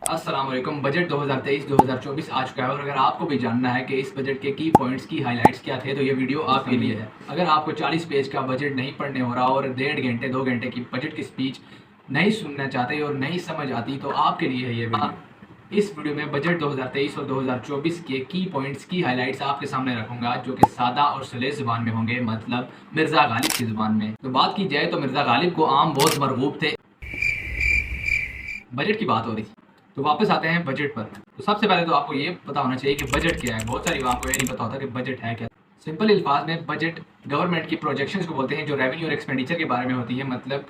अस्सलाम वालेकुम। बजट 2023-2024 आ चुका है और अगर आपको भी जानना है कि इस बजट के की पॉइंट्स की हाइलाइट्स क्या थे तो ये वीडियो आपके लिए है। अगर आपको 40 पेज का बजट नहीं पढ़ने हो रहा और 1.5 घंटे 2 घंटे की बजट की स्पीच नहीं सुनना चाहते और नहीं समझ आती तो आपके लिए है ये वीडियो। इस वीडियो में बजट 2023 और 2024 के की पॉइंट्स की हाइलाइट्स आपके सामने रखूंगा जो कि सादा और सलीस ज़ुबान में होंगे, मतलब मिर्ज़ा गालिब की ज़ुबान में। तो बात की जाए तो मिर्ज़ा गालिब को आम बहुत मरगूब थे। बजट की बात हो रही थी तो वापस आते हैं बजट पर। तो सबसे पहले तो आपको ये पता होना चाहिए कि बजट क्या है। बहुत सारी बात को ये नहीं पता होता कि बजट है क्या। सिंपल अल्फाज में बजट गवर्नमेंट की प्रोजेक्शंस को बोलते हैं जो रेवेन्यू और एक्सपेंडिचर के बारे में होती है। मतलब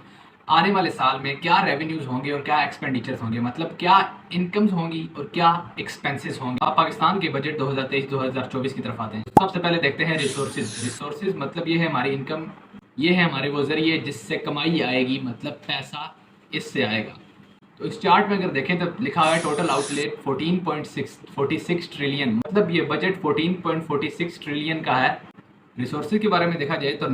आने वाले साल में क्या रेवेन्यूज होंगे और क्या एक्सपेंडिचर्स होंगे, मतलब क्या इनकम्स होंगी और क्या एक्सपेंसेस होंगे। आप पाकिस्तान के बजट 2023-2024 की तरफ आते हैं। सबसे पहले देखते हैं रिसोर्सेज मतलब ये है हमारी इनकम, ये है हमारे वो जरिए जिससे कमाई आएगी, मतलब पैसा इससे आएगा। तो इस चार्ट में अगर देखें तो लिखा है टोटल आउटलेट 14.46 ट्रिलियन, मतलब ये बजट 14.46 ट्रिलियन का है। रिसोर्सेज के बारे में देखा जाए तो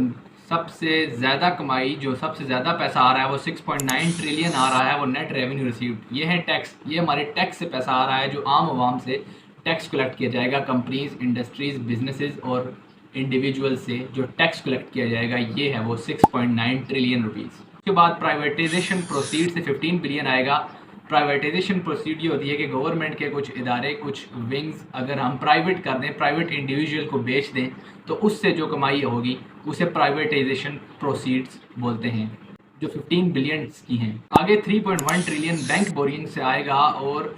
सबसे ज़्यादा कमाई, जो सबसे ज़्यादा पैसा आ रहा है वो 6.9 ट्रिलियन आ रहा है, वो नेट रेवेन्यू रिसीव्ड। ये है टैक्स, ये हमारे टैक्स से पैसा आ रहा है जो आम आवाम से टैक्स कलेक्ट किया जाएगा। कंपनीज, इंडस्ट्रीज, बिजनेसेस और इंडिविजुअल से जो टैक्स कलेक्ट किया जाएगा ये है वो 6.9 ट्रिलियन रुपीज़। उसके बाद प्राइवेटाइजेशन प्रोसीड से 15 बिलियन आएगा। प्राइवेटाइजेशन प्रोसीड ये होती है कि गवर्नमेंट के कुछ इदारे, कुछ विंग्स अगर हम प्राइवेट कर दें, प्राइवेट इंडिविजुअल को बेच दें तो उससे जो कमाई होगी उसे प्राइवेटाइजेशन प्रोसीड्स बोलते हैं, जो 15 बिलियन की हैं। आगे 3.1 ट्रिलियन बैंक बोरिंग से आएगा और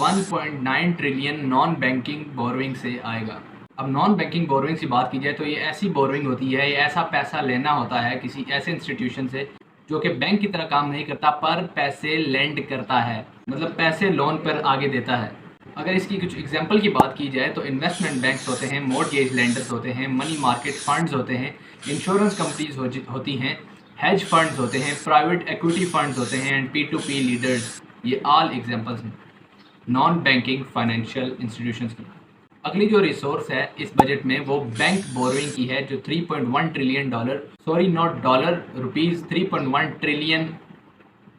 1.9 ट्रिलियन नॉन बैंकिंग बोरोइंग से आएगा। अब नॉन बैंकिंग बोरोइंग की बात की जाए तो ये ऐसी बोरोइंग होती है, ये ऐसा पैसा लेना होता है किसी ऐसे इंस्टीट्यूशन से जो कि बैंक की तरह काम नहीं करता पर पैसे लेंड करता है, मतलब पैसे लोन पर आगे देता है। अगर इसकी कुछ एग्जांपल की बात की जाए तो इन्वेस्टमेंट बैंक्स होते हैं, मॉर्गेज लेंडर्स होते हैं, मनी मार्केट फंड्स होते हैं, इंश्योरेंस कंपनीज होती हैं, हेज फंड्स होते हैं, प्राइवेट इक्विटी फंड्स होते हैं एंड P2P लीडर्स। ये ऑल एग्जांपल्स हैं नॉन बैंकिंग फाइनेंशियल इंस्टीट्यूशंस की। अगली जो रिसोर्स है इस बजट में वो बैंक बोरोइंग की है जो 3.1 trillion dollar, sorry not dollar, rupees 3.1 trillion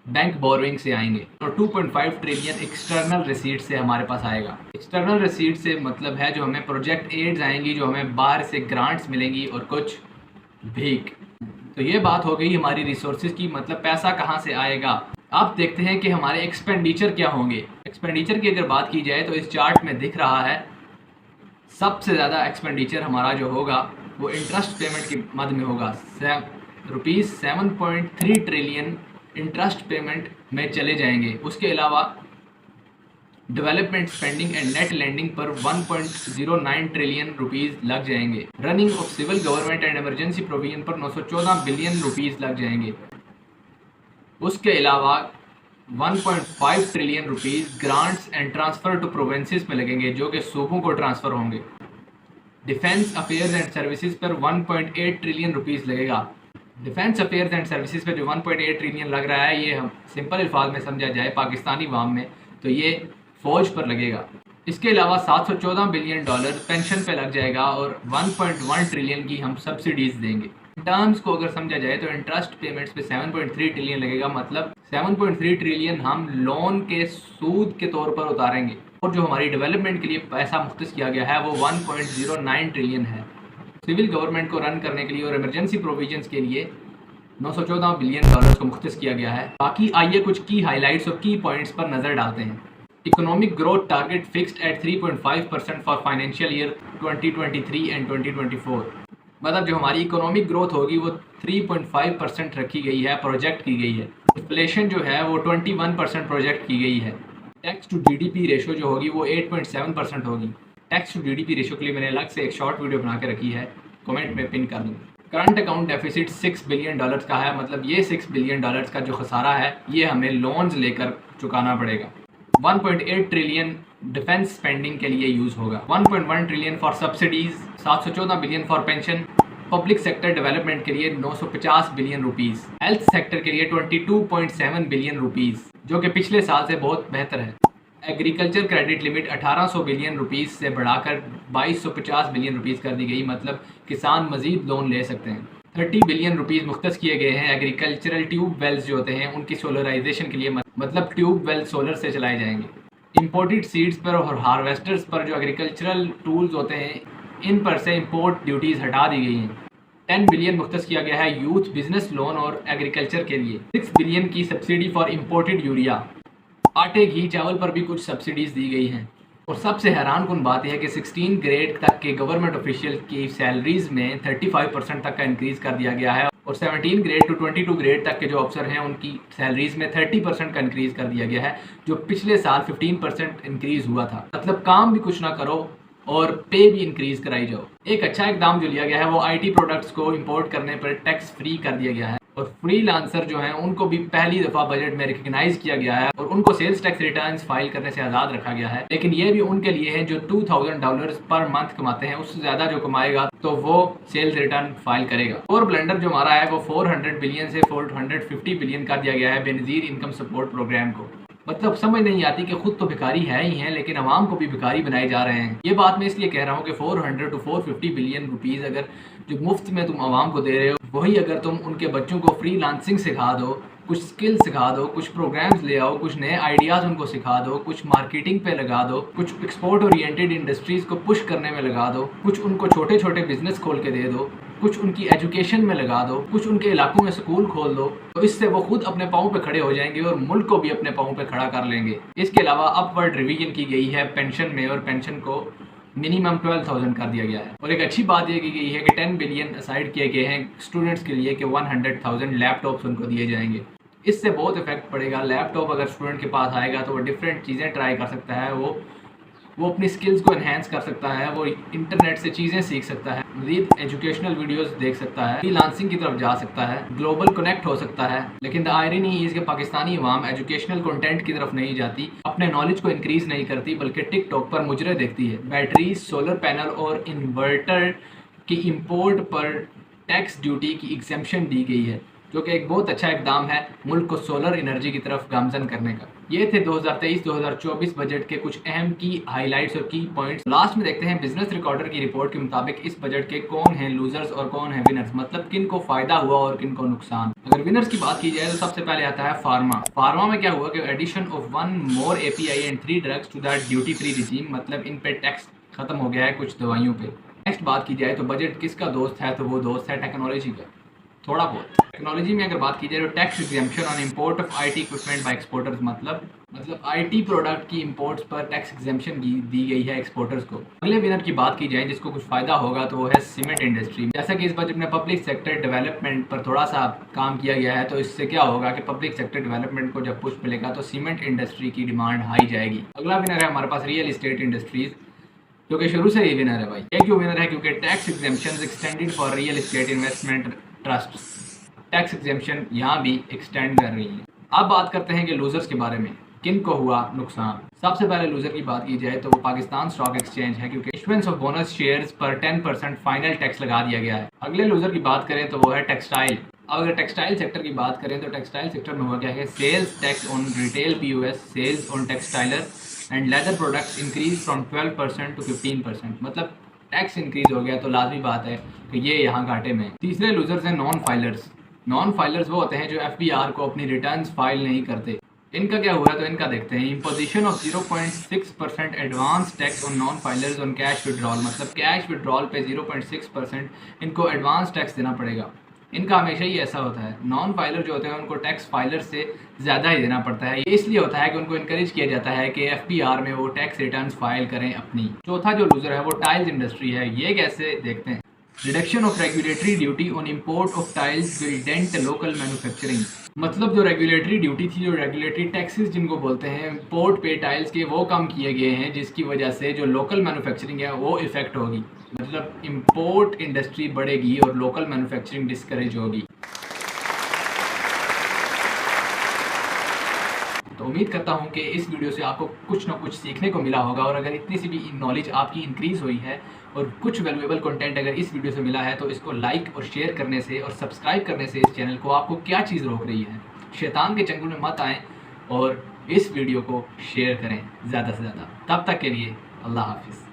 bank borrowing से आएंगे और 2.5 ट्रिलियन एक्सटर्नल रिसीट से हमारे पास आएगा। एक्सटर्नल रिसीट से मतलब है जो हमें प्रोजेक्ट एड्स आएंगी, जो हमें बाहर से ग्रांट्स मिलेंगी और कुछ भीख। तो ये बात हो गई हमारी रिसोर्सेज की, मतलब पैसा कहाँ से आएगा। आप देखते हैं कि हमारे एक्सपेंडिचर क्या होंगे। एक्सपेंडिचर की अगर बात की जाए तो इस चार्ट में दिख रहा है सबसे ज़्यादा एक्सपेंडिचर हमारा जो होगा वो इंटरेस्ट पेमेंट के मद में होगा। रुपीज़ 7.3 ट्रिलियन इंटरेस्ट पेमेंट में चले जाएंगे। उसके अलावा development spending and net lending पर 1.09 ट्रिलियन रुपीज़ लग जाएंगे। Running of civil government and emergency provision पर 914 बिलियन रुपीज़ लग जाएंगे। उसके अलावा 1.5 trillion rupees grants and transfer to provinces में लगेंगे जो कि सूबों को ट्रांसफ़र होंगे। डिफेंस अफेयर्स एंड सर्विसेज पर 1.8 ट्रिलियन रुपीज़ लगेगा। डिफेंस अफेयर्स एंड सर्विसेज पर जो 1.8 ट्रिलियन लग रहा है ये हम सिंपल अल्फाज में समझा जाए पाकिस्तानी वाम में तो ये फ़ौज पर लगेगा। इसके अलावा 714 बिलियन डॉलर पेंशन पे लग जाएगा और 1.1 ट्रिलियन की हम सब्सिडीज़ देंगे। टर्म्स को अगर समझा जाए तो इंटरेस्ट पेमेंट्स पे 7.3 ट्रिलियन लगेगा, मतलब 7.3 ट्रिलियन हम लोन के सूद के तौर पर उतारेंगे और जो हमारी डेवलपमेंट के लिए पैसा मुख्तस किया गया है वो 1.09 ट्रिलियन है। सिविल गवर्नमेंट को रन करने के लिए और इमरजेंसी प्रोविजंस के लिए 914 बिलियन डॉलर्स को मुख्तस किया गया है। बाकी आइए कुछ की हाईलाइट्स और की पॉइंट्स पर नज़र डालते हैं। Economic growth target fixed at 3.5% for financial year 2023 and 2024, मतलब जो हमारी इकोनॉमिक ग्रोथ होगी वो 3.5% रखी गई है, प्रोजेक्ट की गई है। इन्फ्लेशन जो है वो 21% प्रोजेक्ट की गई है। टैक्स टू जीडीपी रेशो जो होगी वो 8.7% होगी। टैक्स टू जीडीपी रेशो के लिए मैंने अलग से एक शॉर्ट वीडियो बना के रखी है, कमेंट में पिन कर दूँगा। Current account deficit 6 billion dollars का है, मतलब ये 6 बिलियन डॉलर्स का जो खसारा है ये हमें लोन्स लेकर चुकाना पड़ेगा। 1.8 ट्रिलियन डिफेंस स्पेंडिंग के लिए यूज होगा। 1.1 trillion for subsidies, 714 billion for pension, public sector development के लिए 950 बिलियन रुपीस, हेल्थ सेक्टर के लिए 22.7 बिलियन रुपीस जो कि पिछले साल से बहुत बेहतर है। Agriculture credit limit 1800 billion rupees से बढ़ाकर 2250 बिलियन रुपीस कर दी गई, मतलब किसान मजीद लोन ले सकते हैं। 30 बिलियन रुपीस मुख्तस किए गए हैं एग्रीकल्चरल ट्यूब वेल्स जो होते हैं उनकी सोलराइजेशन के लिए, मतलब ट्यूब वेल सोलर से चलाए जाएंगे। इंपोर्टेड सीड्स पर और हार्वेस्टर्स पर जो एग्रीकल्चरल टूल्स होते हैं इन पर से इंपोर्ट ड्यूटीज हटा दी गई हैं। 10 बिलियन मुख्तस किया गया है यूथ बिजनेस लोन और एग्रीकल्चर के लिए। 6 बिलियन की सब्सिडी फॉर इम्पोर्टेड यूरिया। आटे, घी, चावल पर भी कुछ सब्सिडीज दी गई हैं। और सबसे हैरानकुन बात यह है कि 16 ग्रेड तक के गवर्नमेंट ऑफिशियल की सैलरीज में 35% तक का इंक्रीज कर दिया गया है और 17 ग्रेड टू 22 ग्रेड तक के जो अफसर हैं उनकी सैलरीज में 30% का इंक्रीज कर दिया गया है, जो पिछले साल 15% इंक्रीज हुआ था। मतलब काम भी कुछ ना करो और पे भी इंक्रीज कराई जाओ। एक अच्छा इकदाम जो लिया गया है वो आईटी प्रोडक्ट्स को इंपोर्ट करने पर टैक्स फ्री कर दिया गया है और फ्रीलांसर जो हैं उनको भी पहली दफा बजट में रिकग्नाइज किया गया है और उनको सेल्स टैक्स रिटर्न्स फाइल करने से आज़ाद रखा गया है। लेकिन ये भी उनके लिए है जो $2000 पर मंथ कमाते हैं, उससे ज़्यादा जो कमाएगा तो वो सेल्स रिटर्न फाइल करेगा। और ब्लेंडर जो हमारा है वो 400 बिलियन से 450 बिलियन कर दिया गया है बेनज़ीर इनकम सपोर्ट प्रोग्राम को। मतलब समझ नहीं आती कि खुद तो भिखारी है ही हैं लेकिन आवाम को भी भिखारी बनाए जा रहे हैं। ये बात मैं इसलिए कह रहा हूँ कि 400 to 450 बिलियन रुपीज़ अगर जो मुफ्त में तुम आवाम को दे रहे हो, वही अगर तुम उनके बच्चों को फ्रीलांसिंग सिखा दो, कुछ स्किल सिखा दो, कुछ प्रोग्राम्स ले आओ, कुछ नए आइडियाज़ उनको सिखा दो, कुछ मार्केटिंग पे लगा दो, कुछ एक्सपोर्ट ओरिएंटेड इंडस्ट्रीज़ को पुश करने में लगा दो, कुछ उनको छोटे छोटे बिजनेस खोल के दे दो, कुछ उनकी एजुकेशन में लगा दो, कुछ उनके इलाकों में स्कूल खोल दो, तो इससे वो खुद अपने पाँव पे खड़े हो जाएंगे और मुल्क को भी अपने पाँव पे खड़ा कर लेंगे। इसके अलावा अपवर्ड रिवीजन की गई है पेंशन में और पेंशन को मिनिमम 12,000 कर दिया गया है। और एक अच्छी बात यह की गई है कि 10 बिलियन असाइड किए गए हैं स्टूडेंट्स के लिए कि 100,000 लैपटॉप्स उनको दिए जाएंगे। इससे बहुत इफेक्ट पड़ेगा। लैपटॉप अगर स्टूडेंट के पास आएगा तो वो डिफरेंट चीज़ें ट्राई कर सकता है, वो अपनी स्किल्स को एनहेंस कर सकता है, वो इंटरनेट से चीज़ें सीख सकता है, मज़ीद एजुकेशनल वीडियोस देख सकता है, फ्रीलांसिंग की तरफ जा सकता है, ग्लोबल कनेक्ट हो सकता है। लेकिन द आयरनी इज़ कि पाकिस्तानी अवाम एजुकेशनल कंटेंट की तरफ नहीं जाती, अपने नॉलेज को इंक्रीज़ नहीं करती, बल्कि टिकटॉक पर मुजरे देखती है। बैटरी, सोलर पैनल और इन्वर्टर की इम्पोर्ट पर टैक्स ड्यूटी की एग्जेम्पशन दी गई है, जो कि एक बहुत अच्छा इकदाम है मुल्क को सोलर एनर्जी की तरफ गामजन करने का। ये थे 2023-2024 बजट के कुछ अहम की हाइलाइट्स और की पॉइंट्स। लास्ट में देखते हैं बिजनेस रिकॉर्डर की रिपोर्ट के मुताबिक इस बजट के कौन हैं लूजर्स और कौन है विनर्स, मतलब किन को फायदा हुआ और किन को नुकसान। अगर विनर्स की बात की जाए तो सबसे पहले आता है फार्मा। फार्मा में क्या हुआ कि addition of 1 more API and 3 drugs to that duty free regime, मतलब इन पे टैक्स खत्म हो गया है कुछ दवाइयों पे। नेक्स्ट बात की जाए तो बजट किसका दोस्त है, तो वो दोस्त है टेक्नोलॉजी का। थोड़ा बहुत टेक्नोलॉजी में अगर बात की जाए तो tax exemption on import of IT equipment by exporters, मतलब आईटी प्रोडक्ट की इंपोर्ट्स पर टैक्स एग्जेम्पशन दी गई है एक्सपोर्टर्स को। अगले विनर की बात की जाए जिसको कुछ फायदा होगा तो वो है सीमेंट इंडस्ट्री। जैसा कि इस बजट में पब्लिक सेक्टर डेवलपमेंट पर थोड़ा सा काम किया गया है, तो इससे क्या होगा कि पब्लिक सेक्टर डेवलपमेंट को जब पुश मिलेगा तो सीमेंट इंडस्ट्री की डिमांड हाई जाएगी। अगला विनर है हमारे पास रियल इस्टेट इंडस्ट्रीज, जो कि शुरू से ही विनर है भाई। ये क्यों विनर है? क्योंकि tax exemption extended for real estate investment trust, tax exemption यहाँ भी एक्सटेंड कर रही है। अब बात करते हैं कि लूजर्स के बारे में, किन को हुआ नुकसान। सबसे पहले लूजर की बात की जाए तो वो पाकिस्तान स्टॉक एक्सचेंज है, क्योंकि इशुएंस ऑफ बोनस शेयर्स पर 10% फाइनल टैक्स लगा दिया गया है। अगले लूजर की बात करें तो वो है टेक्सटाइल। अब अगर टेक्सटाइल सेक्टर की बात करें तो टेक्सटाइल सेक्टर में हुआ क्या है, sales tax on retail POS, sales on textile and leather products increase from 12% to 15%, मतलब टैक्स इंक्रीज हो गया तो लाजमी बात है कि ये यहाँ घाटे में। तीसरे लूजर्स हैं नॉन फाइलर्स। नॉन फाइलर्स वो होते हैं जो FBR को अपनी रिटर्न्स फाइल नहीं करते। इनका क्या हुआ तो इनका देखते हैं। Imposition of 0.6% advance tax on non filers on cash withdrawal, मतलब कैश विड्रॉल पे 0.6% इनको एडवांस टैक्स देना पड़ेगा। इनका हमेशा ही ऐसा होता है, नॉन फाइलर जो होते हैं उनको टैक्स फाइलर से ज़्यादा ही देना पड़ता है। ये इसलिए होता है कि उनको इनकरेज किया जाता है कि FBR में वो टैक्स रिटर्न्स फाइल करें अपनी। चौथा जो लूजर है वो टाइल्स इंडस्ट्री है। ये कैसे देखते हैं। Reduction of regulatory duty on import of tiles will dent local manufacturing, मतलब जो रेगुलेटरी ड्यूटी थी, जो रेगुलेटरी टैक्सेस जिनको बोलते हैं इम्पोर्ट पे टाइल्स के, वो कम किए गए हैं, जिसकी वजह से जो लोकल मैन्युफैक्चरिंग है वो इफेक्ट होगी, मतलब इम्पोर्ट इंडस्ट्री बढ़ेगी और लोकल मैन्युफैक्चरिंग डिस्करेज होगी। तो उम्मीद करता हूँ कि इस वीडियो से आपको कुछ ना कुछ सीखने को मिला होगा, और अगर इतनी सी भी नॉलेज आपकी इंक्रीज़ हुई है और कुछ वैल्यूएबल कंटेंट अगर इस वीडियो से मिला है तो इसको लाइक और शेयर करने से और सब्सक्राइब करने से इस चैनल को आपको क्या चीज़ रोक रही है। शैतान के चंगुल में मत आएँ और इस वीडियो को शेयर करें ज़्यादा से ज़्यादा। तब तक के लिए अल्लाह हाफिज़।